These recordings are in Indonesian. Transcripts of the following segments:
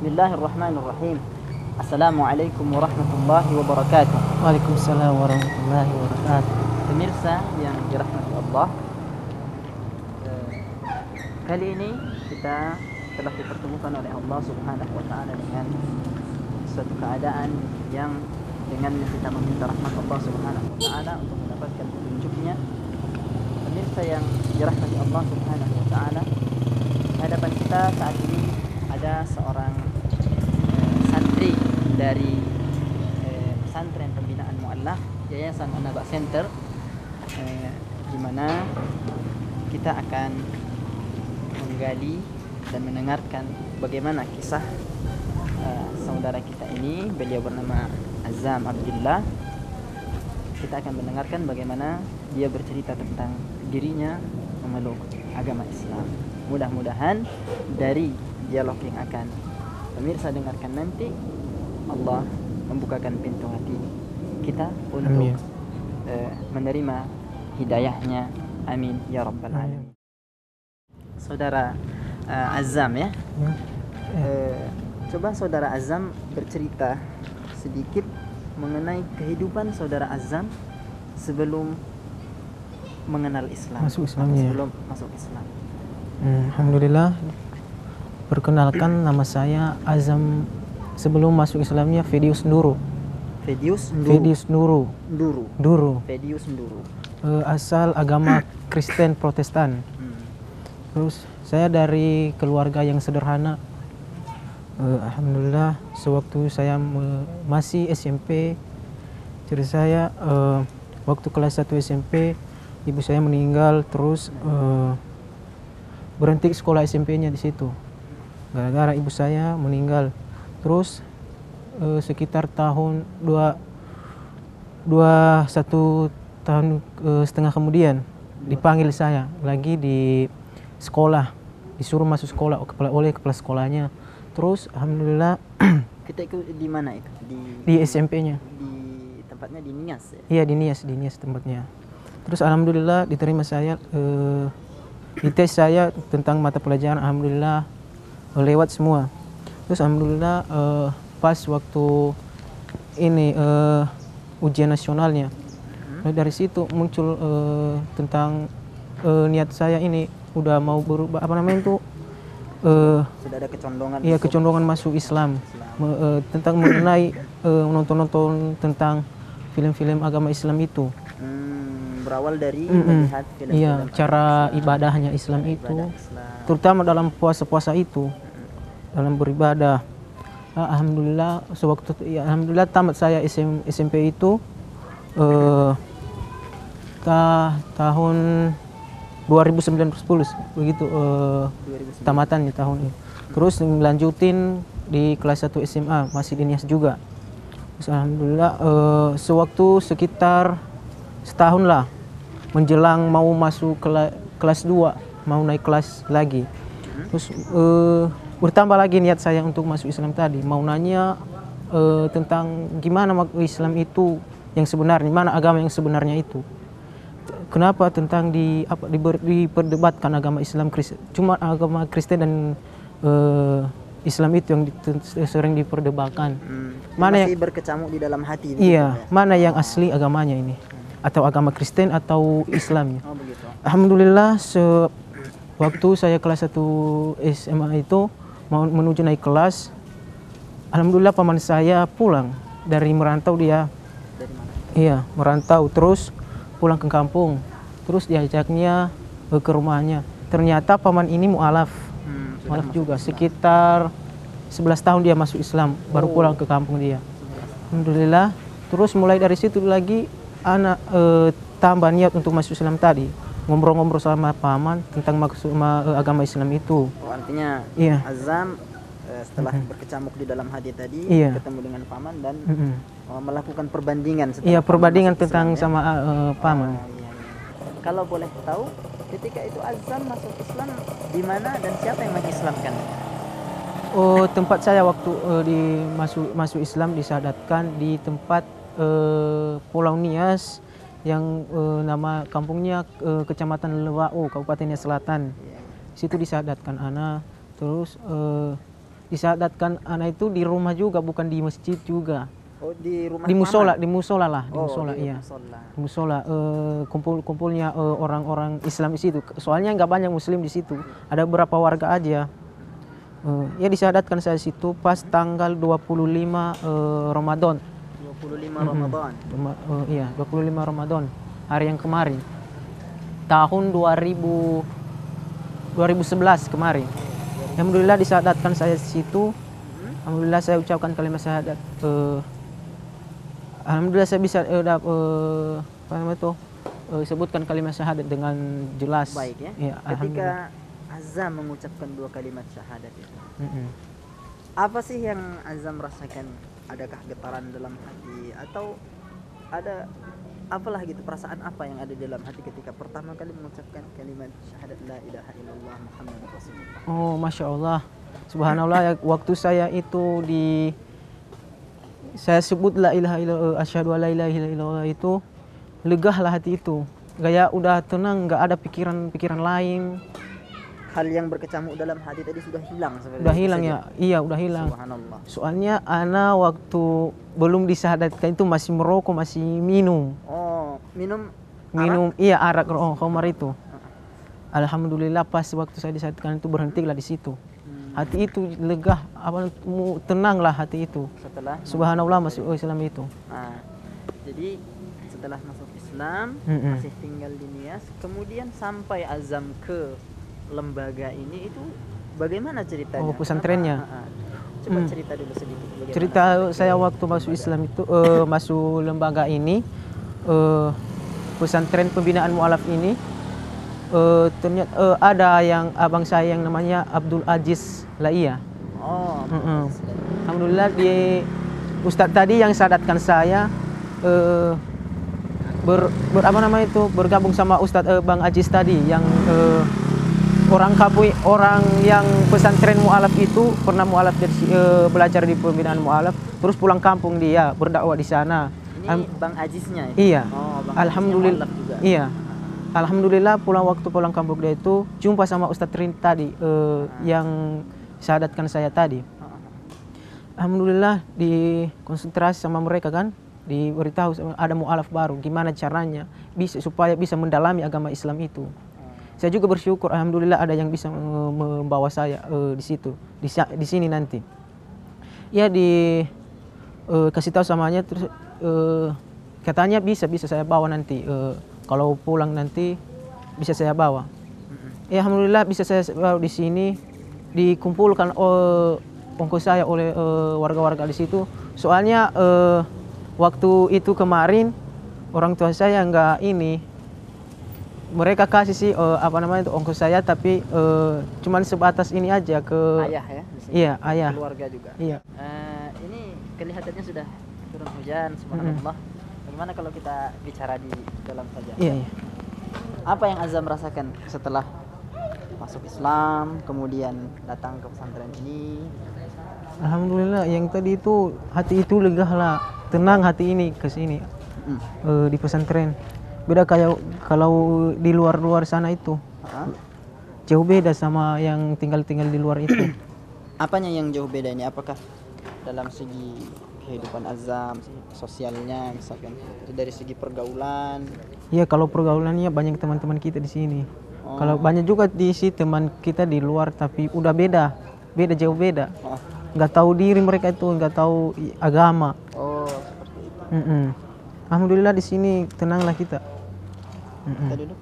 Bismillahirrahmanirrahim. Assalamualaikum warahmatullahi wabarakatuh. Waalaikumsalam warahmatullahi wabarakatuh. Pemirsa yang dirahmati Allah, kali ini kita telah dipertemukan oleh Allah Subhanahu wa taala dengan suatu keadaan yang dengannya kita meminta rahmat Allah Subhanahu wa taala untuk mendapatkan petunjuknya. Pemirsa yang dirahmati Allah Subhanahu wa taala, di hadapan kita saat ini ada seorang santri dari pesantren pembinaan mu'allaf Yayasan An-Naba Center, di mana kita akan menggali dan mendengarkan bagaimana kisah saudara kita ini. Beliau bernama Azam Abdullah. Kita akan mendengarkan bagaimana dia bercerita tentang dirinya memeluk agama Islam. Mudah-mudahan dari dialog yang akan pemirsa dengarkan nanti, Allah membukakan pintu hati kita untuk menerima hidayahnya. Amin ya rabbal alamin. Saudara Azam ya, coba saudara Azam bercerita sedikit mengenai kehidupan saudara Azam sebelum mengenal Islam, sebelum masuk Islam. Alhamdulillah. Perkenalkan, nama saya Azam. Sebelum masuk Islamnya Fedius Nduru. Fedius Nduru. Fedius Nduru. Asal agama Kristen Protestan. Terus saya dari keluarga yang sederhana. Alhamdulillah, sewaktu saya masih SMP, cerita saya waktu kelas 1 SMP ibu saya meninggal, terus berhenti sekolah SMP-nya di situ. Gara-gara ibu saya meninggal. Terus sekitar tahun 1 tahun setengah kemudian dipanggil saya lagi di sekolah, disuruh masuk sekolah oleh kepala sekolahnya. Terus alhamdulillah. Kita ikut di mana itu? Di SMP-nya. Di tempatnya di Nias ya? Iya, di Nias tempatnya. Terus alhamdulillah diterima saya, di tes saya tentang mata pelajaran alhamdulillah lewat semua. Terus alhamdulillah pas waktu ini ujian nasionalnya, dari situ muncul tentang niat saya ini udah mau berubah, sudah ada kecondongan. Iya, kecondongan masuk Islam. Tentang mengenai nonton tentang film-film agama Islam itu. Berawal dari melihat film-film. Iya, cara ibadahnya Islam itu, terutama dalam puasa-puasa itu, dalam beribadah. Alhamdulillah, alhamdulillah tamat saya SMP itu tahun 2010 begitu, tamatannya tahun ini. Terus melanjutin di kelas 1 SMA masih di Nias juga. Terus alhamdulillah sewaktu sekitar setahun lah menjelang mau masuk kelas 2, mau naik kelas lagi. Terus bertambah lagi niat saya untuk masuk Islam tadi. Mau nanya tentang gimana Islam itu yang sebenarnya, mana agama yang sebenarnya itu. Kenapa tentang diperdebatkan agama Islam Kristen, cuma agama Kristen dan Islam itu yang sering diperdebatkan. Mana yang berkecamuk di dalam hati? Iya, mana yang asli agamanya ini? Atau agama Kristen atau Islamnya? Oh, begitu. Alhamdulillah, waktu saya kelas 1 SMA itu mau menuju naik kelas, alhamdulillah paman saya pulang dari merantau dia. Dari mana? Iya, merantau terus pulang ke kampung. Terus diajaknya ke rumahnya. Ternyata paman ini mu'alaf. Mu'alaf juga. Sekitar 11 tahun dia masuk Islam, baru pulang ke kampung dia. Alhamdulillah. Terus mulai dari situ lagi anak tambah niat untuk masuk Islam tadi. Ngobrol-ngobrol sama paman tentang agama Islam itu. Oh, artinya iya. Azam setelah berkecamuk di dalam hati tadi, ketemu dengan paman dan melakukan perbandingan. Iya, perbandingan tentang Islam, sama paman. Iya. Kalau boleh tahu, ketika itu Azam masuk Islam di mana dan siapa yang mengislamkan? Oh, tempat saya waktu masuk Islam disadatkan di tempat Pulau Nias yang nama kampungnya Kecamatan Lewau, Kabupaten Nias Selatan. Situ disadatkan ana. Terus Disyahadatkan anak itu di rumah juga, bukan di masjid juga. Oh, di rumah Di musola, mana? di musola lah, di Oh, musola di iya. musola. Di musola kumpul-kumpulnya orang-orang Islam di situ. Soalnya nggak banyak Muslim di situ. Ada beberapa warga aja. Ya disyahadatkan saya situ pas tanggal 25 Ramadan. 25 Ramadan. Iya, 25 Ramadan. Hari yang kemarin. Tahun 2011 kemarin. Alhamdulillah disyahadatkan saya di situ. Alhamdulillah saya ucapkan kalimat syahadat. Alhamdulillah saya bisa apa namanya itu sebutkan kalimat syahadat dengan jelas. Baik ya. Ya, Ketika Azam mengucapkan 2 kalimat syahadat itu, Mm-mm. apa sih yang Azam rasakan? Adakah getaran dalam hati atau ada apalah gitu, perasaan apa yang ada dalam hati ketika pertama kali mengucapkan kalimat syahadat la ilaha illallah Muhammadur Rasulullah? Oh, masya Allah, subhanallah ya, waktu saya itu saya sebut la ilaha illallah, asyhadu alla ilaha illallah itu, legahlah hati itu, kayak udah tenang, nggak ada pikiran lain. Hal yang berkecamuk dalam hati tadi sudah hilang seperti Udah itu hilang saja? ya, iya udah hilang. Subhanallah. Soalnya ana waktu belum disyahadatkan itu masih merokok, masih minum. Oh, minum Iya arak, khamar itu. Alhamdulillah pas waktu saya disyahadatkan itu berhentilah di situ. Hati itu legah, tenanglah hati itu. setelah Subhanallah masuk Islam itu. Nah, jadi setelah masuk Islam, Mm-mm. masih tinggal di Nias, kemudian sampai Azam ke lembaga ini, itu bagaimana ceritanya? Oh, pesantrennya. Coba cerita dulu sedikit. Bagaimana Cerita ceritanya? saya waktu masuk Islam itu, masuk lembaga ini, pesantren pembinaan mualaf ini, ternyata ada yang abang saya yang namanya Abdul Aziz Laia. Oh, Mm-mm. Alhamdulillah di Ustadz tadi yang syahadatkan saya apa namanya itu, bergabung sama Ustadz Bang Aziz tadi yang orang yang pesantren mualaf itu pernah mualaf dari belajar di pembinaan mualaf, terus pulang kampung dia berdakwah di sana. ini Bang Ajiznya ya? Iya. Oh, Bang Alhamdulillah. Ajiznya mualaf juga. Iya. Alhamdulillah pulang kampung dia itu jumpa sama Ustadz Rin tadi yang syahadatkan saya tadi. Alhamdulillah dikonsentrasi sama mereka kan, diberitahu ada mualaf baru, gimana caranya supaya bisa mendalami agama Islam itu. Saya juga bersyukur, alhamdulillah ada yang bisa membawa saya di situ, di sini nanti. Ya kasih tahu samanya, terus katanya bisa saya bawa nanti, kalau pulang nanti bisa saya bawa. Ya alhamdulillah bisa saya bawa di sini, dikumpulkan ongkos saya oleh warga-warga di situ. Soalnya waktu itu kemarin orang tua saya nggak mereka kasih sih apa namanya itu ongkos saya, tapi cuman sebatas ini aja ke Ayah ya di sini? Iya, ayah. Keluarga juga. Iya. Ini kelihatannya sudah turun hujan, subhanallah. Bagaimana kalau kita bicara di dalam saja? Iya. Apa yang Azam rasakan setelah masuk Islam, kemudian datang ke pesantren ini? Alhamdulillah, yang tadi itu hati itu lega lah, tenang hati ini ke sini di pesantren. Beda kayak kalau di luar sana itu. Jauh beda sama yang tinggal di luar itu. Apanya yang jauh beda ini? Apakah dalam segi kehidupan Azam, sosialnya misalkan, dari segi pergaulan? Iya, kalau pergaulannya banyak teman-teman kita di sini. Kalau banyak juga di sini teman kita di luar, tapi udah beda jauh beda. Nggak tahu diri mereka itu, nggak tahu agama. Oh, seperti itu. Alhamdulillah di sini tenanglah kita. Kita duduk.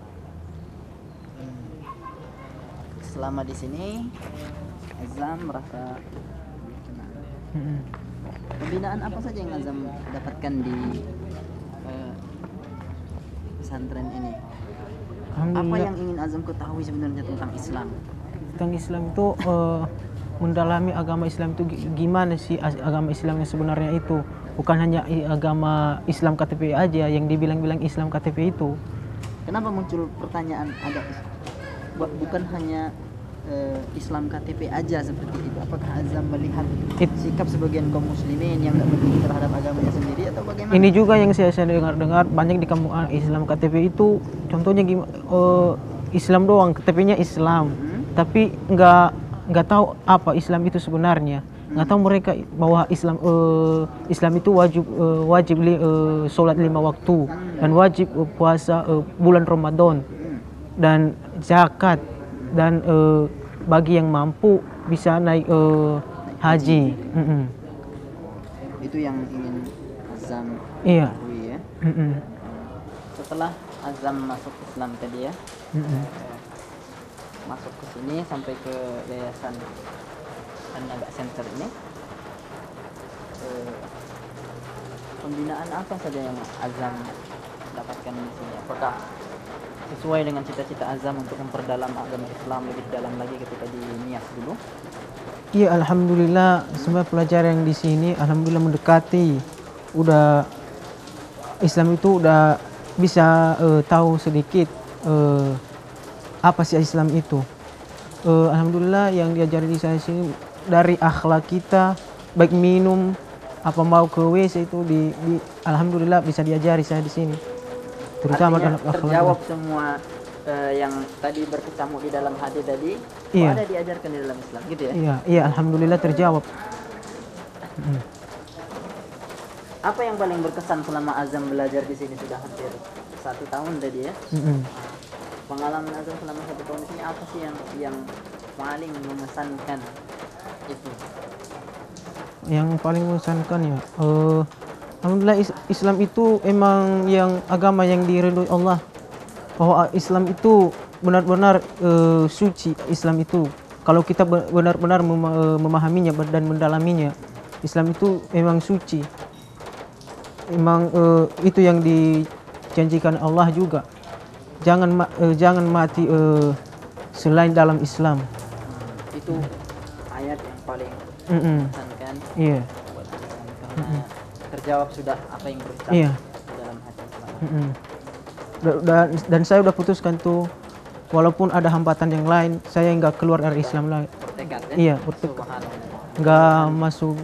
Selama di sini Azam merasa tenang. Pembinaan apa saja yang Azam dapatkan di pesantren ini? Apa yang ingin Azam ketahui sebenarnya tentang Islam? Tentang Islam itu mendalami agama Islam itu gimana sih agama Islam yang sebenarnya itu, bukan hanya agama Islam KTP aja yang dibilang-bilang Islam KTP itu. Kenapa muncul pertanyaan ada bukan hanya Islam KTP aja seperti itu? Apakah Azam melihat sikap sebagian kaum muslimin yang nggak peduli terhadap agamanya sendiri atau bagaimana? Ini juga yang saya dengar banyak di kampung Islam KTP itu, contohnya Islam doang, KTP-nya Islam, tapi nggak nggak tahu apa Islam itu sebenarnya, nggak tahu mereka bahwa Islam itu wajib sholat 5 waktu dan wajib puasa bulan Ramadan dan zakat dan bagi yang mampu bisa naik haji. Itu yang ingin Azam Iya. ketahui ya. Setelah Azam masuk Islam tadi ya, masuk ke sini sampai ke yayasan An-Naga Center ini, pembinaan apa saja yang Azam dapatkan di sini? Apakah sesuai dengan cita-cita Azam untuk memperdalam agama Islam lebih dalam lagi ketika di Nias dulu? Iya, alhamdulillah semua pelajar yang di sini alhamdulillah mendekati, udah Islam itu udah bisa tahu sedikit apa sih Islam itu. Alhamdulillah yang diajari di saya sini dari akhlak kita, baik minum apa mau ke WC itu alhamdulillah bisa diajari saya di sini. Terutama dalam akhlak. Terjawab semua yang tadi berkecamuk di dalam hati tadi, iya. Ada diajarkan di dalam Islam gitu ya? Iya, alhamdulillah terjawab. Apa yang paling berkesan selama Azam belajar di sini sudah hampir 1 tahun tadi ya? Pengalaman Azam selama 1 tahun di sini apa sih yang paling mengesankan itu? Yang paling mengesankan ya, alhamdulillah Islam itu emang yang agama yang diridhoi Allah. Bahwa Islam itu benar-benar suci. Islam itu kalau kita benar-benar memahaminya dan mendalaminya, Islam itu memang suci. Memang itu yang dijanjikan Allah juga. Jangan mati selain dalam Islam. Itu ayat yang paling mengesankan. Iya. Buat Azam, karena terjawab sudah apa yang berucap Iya. di dalam hati selama. Dan saya udah putuskan tuh, walaupun ada hambatan yang lain, saya nggak keluar dari Islam lagi. Bertekad ya? Iya, bertekad. Subhanallah. Nggak masuk,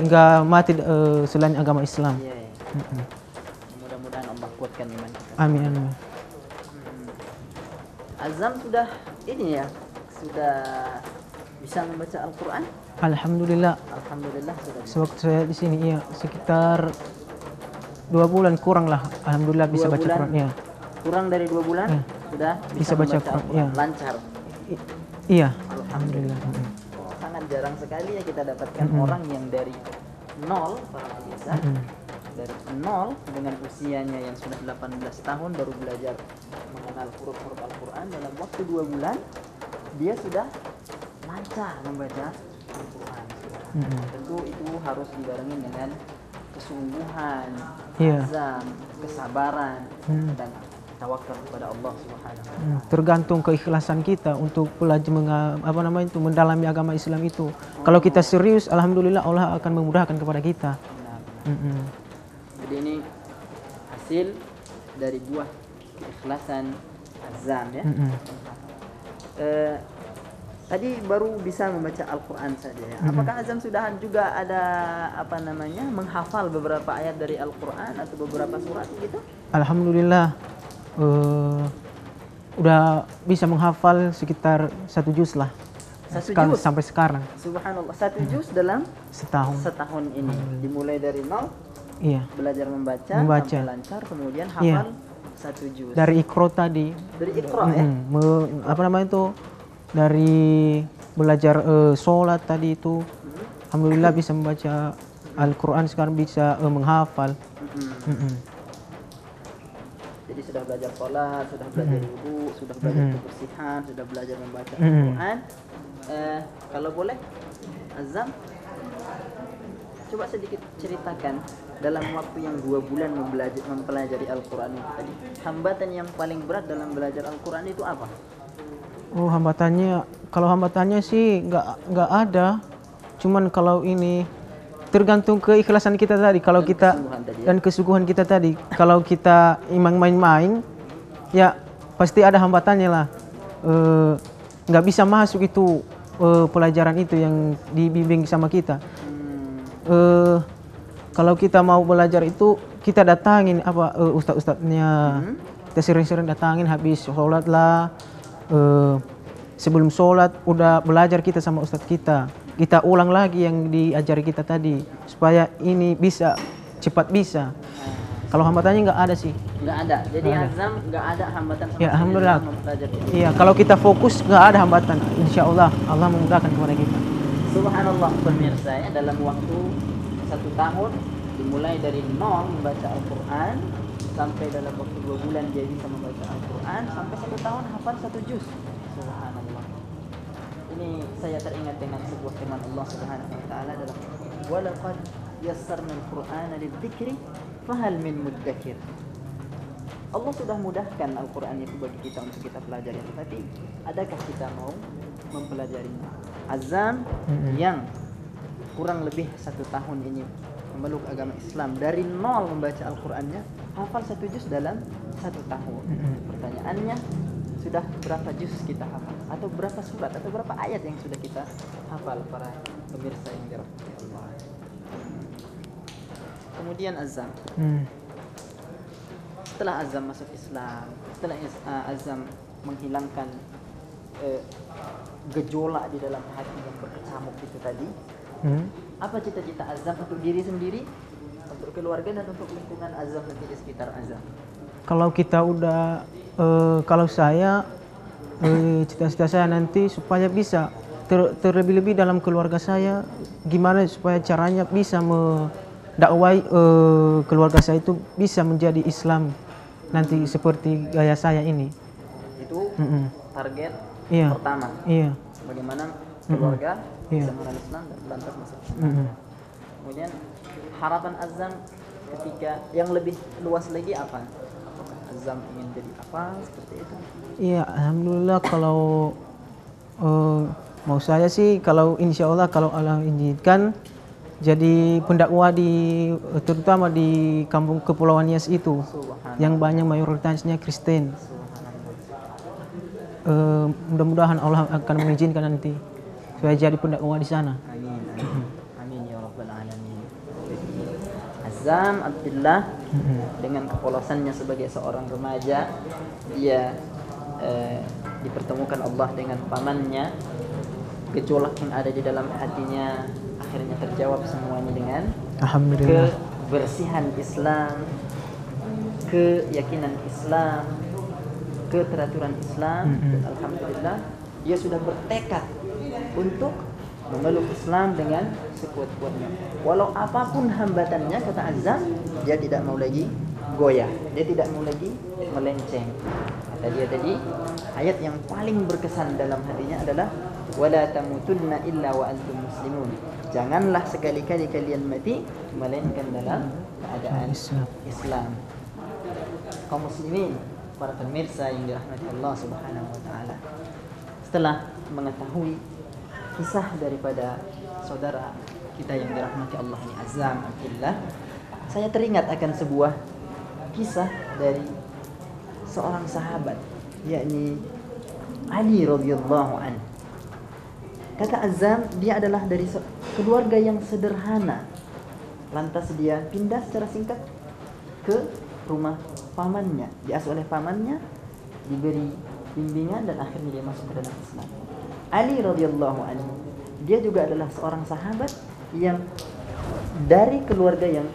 nggak mati selain agama Islam. Iya, iya. Mudah-mudahan Allah kuatkan iman kita. Amin. Azam sudah ini ya, sudah bisa membaca Al-Quran? Alhamdulillah. Alhamdulillah sudah. Sewaktu saya di sini iya sekitar 2 bulan kurang lah. Alhamdulillah bisa 2 baca bulan? Quran ya. Kurang dari 2 bulan sudah Bisa baca Quran, Al-Quran. ya. Lancar. Iya. Alhamdulillah. Sangat jarang sekali ya kita dapatkan orang yang dari nol para pemirsa, dari nol dengan usianya yang sudah 18 tahun baru belajar mengenal huruf-huruf Al-Quran, dalam waktu 2 bulan dia sudah lancar membaca Al-Quran. Tentu itu harus dibarengi dengan kesungguhan, Iya. azam, kesabaran, dan tawakal kepada Allah Subhanahu wa Ta'ala. Tergantung keikhlasan kita untuk belajar mendalami agama Islam itu. Kalau kita serius, alhamdulillah Allah akan memudahkan kepada kita. Benar. Jadi ini hasil dari buah keikhlasan azam ya. Tadi baru bisa membaca Al-Quran saja ya. Apakah Azam sudah juga ada menghafal beberapa ayat dari Al-Quran atau beberapa surat gitu? Alhamdulillah udah bisa menghafal sekitar 1 juz lah. 1 juz? Sampai sekarang. Subhanallah, 1 juz dalam setahun ini. Dimulai dari nol, Iya. belajar membaca. Sampai lancar, kemudian hafal Iya. 1 juz. Dari Iqra tadi. Dari Iqra ya? Dari belajar sholat tadi itu, alhamdulillah bisa membaca Al-Quran, sekarang bisa menghafal. Jadi sudah belajar sholat, sudah belajar wudu, sudah belajar kebersihan, sudah belajar membaca Al-Quran. Kalau boleh, Azam, coba sedikit ceritakan dalam waktu yang 2 bulan mempelajari Al-Quran itu tadi, hambatan yang paling berat dalam belajar Al-Quran itu apa? Oh, hambatannya sih nggak ada. Cuman kalau ini tergantung keikhlasan kita tadi. Kalau kita dan kesungguhan kita tadi. Kalau kita imang main-main, ya pasti ada hambatannya lah. Nggak bisa masuk itu pelajaran itu yang dibimbing sama kita. Kalau kita mau belajar itu, kita datangin ustadz-ustadznya. Kita sering-sering datangin habis sholat lah. sebelum sholat udah belajar kita sama ustadz kita. Kita ulang lagi yang diajari kita tadi supaya ini bisa cepat bisa. Kalau hambatannya nggak ada sih. Nggak ada. Jadi Nggak ada. azam nggak ada hambatan sama Ya, sekali alhamdulillah. dalam mempelajari. Iya, kalau kita fokus nggak ada hambatan. Insya Allah Allah memudahkan kepada kita. Subhanallah pemirsa ya, dalam waktu 1 tahun dimulai dari nol membaca Al-Quran sampai dalam waktu 2 bulan dia bisa membaca Al-Quran sampai 1 tahun hafal 1 juz. Subhanallah. Ini saya teringat dengan sebuah firman Allah Subhanahu wa taala dalam walaqad yassarna al-Qur'ana lidzikri fahal min muddakir. Allah sudah mudahkan Al-Quran itu bagi kita untuk kita pelajari, tetapi adakah kita mau mempelajarinya? Azam yang kurang lebih 1 tahun ini memeluk agama Islam dari nol membaca Al-Qurannya, hafal 1 juz dalam 1 tahun. Pertanyaannya, sudah berapa juz kita hafal? Atau berapa surat? Atau berapa ayat yang sudah kita hafal para pemirsa yang dirahmati Allah? Kemudian azam. Setelah azam masuk Islam, setelah azam menghilangkan gejolak di dalam hati yang berkecamuk itu tadi, apa cita-cita azam untuk diri sendiri, untuk keluarga, dan untuk lingkungan azam nanti di sekitar azam? Kalau kita udah, kalau saya, cita-cita saya nanti supaya bisa terlebih-lebih dalam keluarga saya, gimana supaya caranya bisa mendakwai keluarga saya itu bisa menjadi Islam nanti seperti gaya saya ini. Itu target Iya. pertama. Iya. Bagaimana keluarga Iya. bisa mengenal Islam dan lantas masuk Islam. Kemudian harapan azam ketika yang lebih luas lagi apa? Apakah azam ingin jadi apa seperti itu? Iya, alhamdulillah kalau mau saya sih, kalau insya Allah kalau Allah izinkan jadi pendakwah terutama di kampung Kepulauan Nias itu Subhanallah. yang banyak mayoritasnya Kristen. Subhanallah. Mudah-mudahan Allah akan mengizinkan nanti supaya jadi pendakwah di sana. Amin. Amin. Amin ya rabbal alamin. Azam Abdullah dengan kepolosannya sebagai seorang remaja, dia dipertemukan Allah dengan pamannya. Gejolak yang ada di dalam hatinya akhirnya terjawab semuanya dengan Alhamdulillah. kebersihan Islam, keyakinan Islam, keteraturan Islam. Dan alhamdulillah dia sudah bertekad untuk memeluk Islam dengan sekuat-kuatnya. Walau apapun hambatannya, kata azam, dia tidak mau lagi goyah, dia tidak mau lagi melenceng. Kata dia tadi, ayat yang paling berkesan dalam hatinya adalah wala tamutunna illa wa antum muslimun. Janganlah sekali-kali kalian mati melainkan dalam keadaan Islam. Kaum muslimin, para pemirsa yang dirahmati Allah Subhanahu wa taala. Setelah mengetahui kisah daripada saudara kita yang dirahmati Allah ini Azam Abdullah, saya teringat akan sebuah kisah dari seorang sahabat, yakni Ali radhiyallahu anhu. Kata Azam, dia adalah dari keluarga yang sederhana. Lantas dia pindah secara singkat ke rumah pamannya, diasuh oleh pamannya, diberi bimbingan dan akhirnya dia masuk ke dalam Islam. Ali radhiyallahu anhu, dia juga adalah seorang sahabat yang dari keluarga yang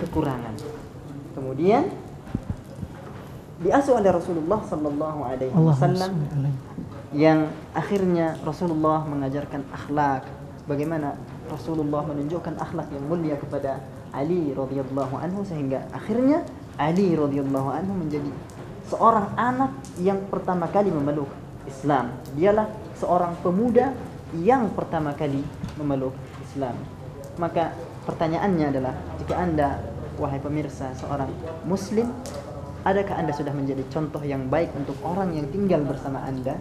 kekurangan. Kemudian diasuh oleh Rasulullah sallallahu alaihi wasallam, yang akhirnya Rasulullah mengajarkan akhlak, bagaimana Rasulullah menunjukkan akhlak yang mulia kepada Ali radhiyallahu anhu, sehingga akhirnya Ali radhiyallahu anhu menjadi seorang anak yang pertama kali memeluk Islam. Dialah seorang pemuda yang pertama kali memeluk Islam. Maka pertanyaannya adalah, jika Anda, wahai pemirsa, seorang muslim, adakah Anda sudah menjadi contoh yang baik untuk orang yang tinggal bersama Anda?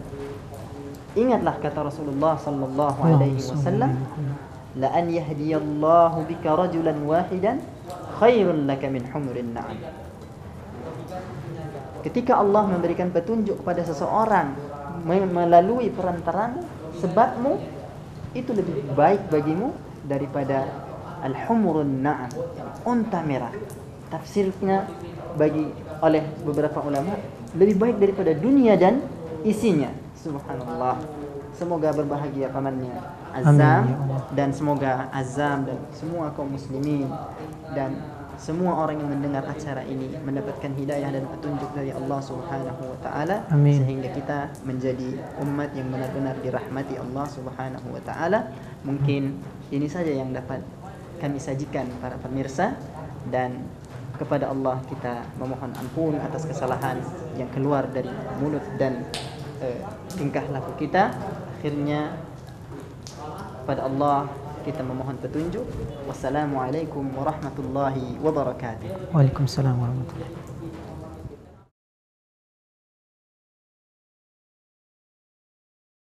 Ingatlah kata Rasulullah sallallahu alaihi wasallam, la an yahdiyallahu bika rajulan wahidan khairun laka min humurin na'am. Ketika Allah memberikan petunjuk kepada seseorang melalui perantaramu, sebabmu, itu lebih baik bagimu daripada al-humurun na'am, unta merah. Tafsirnya bagi oleh beberapa ulama, lebih baik daripada dunia dan isinya. Subhanallah. semoga berbahagia pamannya Amin, Azam, ya Allah. dan semoga Azam dan semua kaum muslimin dan semua orang yang mendengar acara ini mendapatkan hidayah dan petunjuk dari Allah Subhanahu wa taala, Amin. sehingga kita menjadi umat yang benar-benar dirahmati Allah Subhanahu wa taala. Mungkin ini saja yang dapat kami sajikan para pemirsa, dan kepada Allah kita memohon ampun atas kesalahan yang keluar dari mulut dan tingkah laku kita. Akhirnya pada Allah kita memohon petunjuk. Wassalamualaikum warahmatullahi wabarakatuh. Waalaikumsalam warahmatullahi